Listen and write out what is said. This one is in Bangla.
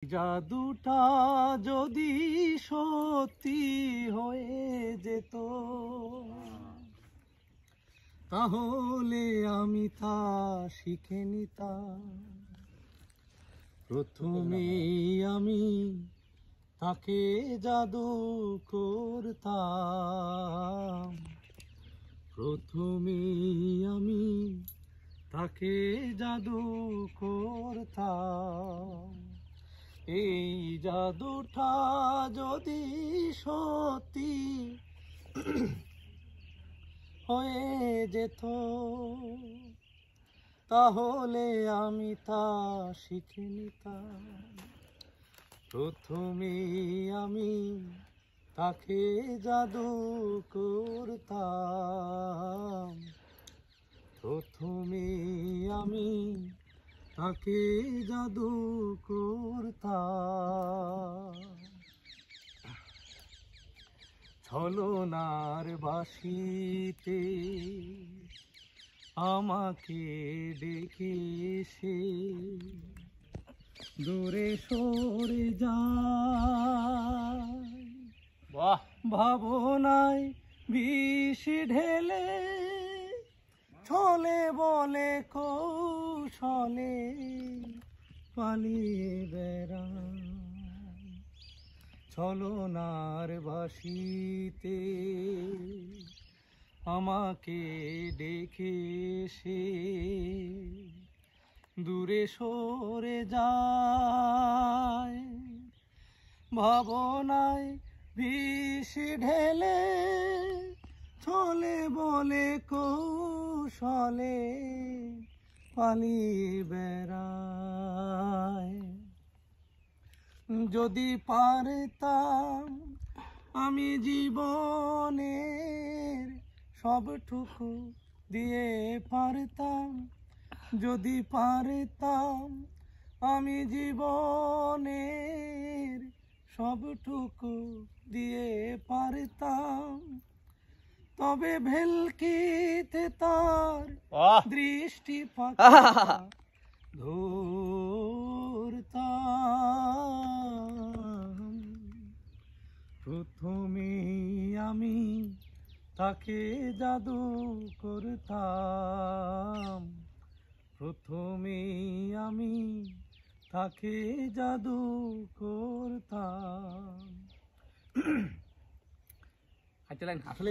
জাদুটা যদি সত্যি হয়ে যেত তাহলে আমি তা শিখে নিতাম। প্রথমেই আমি তাকে জাদু করতাম, প্রথমেই আমি তাকে জাদু করতাম। এই জাদুটা যদি সত্যি হয়ে যেত তাহলে আমি তা শিখে নিতাম। প্রথমেই আমি তাকে জাদু করতাম, প্রথমেই আমি তাকে জাদু করতাম। ছলনার বাঁশিতে আমাকে ডেকে সে দূরে সরে যায়। ভাবনায় বিষ ঢেলে ছলে বলে কৌশলে পালিয়ে বেড়ায়। ছলনার বাঁশিতে আমাকে ডেকে সে দূরে সরে যায়। ভাবনায় বিষ ঢেলে ছলে বলে কৌশলে পালিয়ে বেড়ায়। যদি পারতাম আমি জীবনের সবটুকু দিয়ে পারতাম, যদি পারতাম আমি জীবনের সবটুকু দিয়ে পারতাম, তবে ভেলকিতে তার দৃষ্টি ধরতাম। প্রথমেই আমি তাকে জাদু করতাম, প্রথমেই আমি তাকে জাদু করতাম। আসলে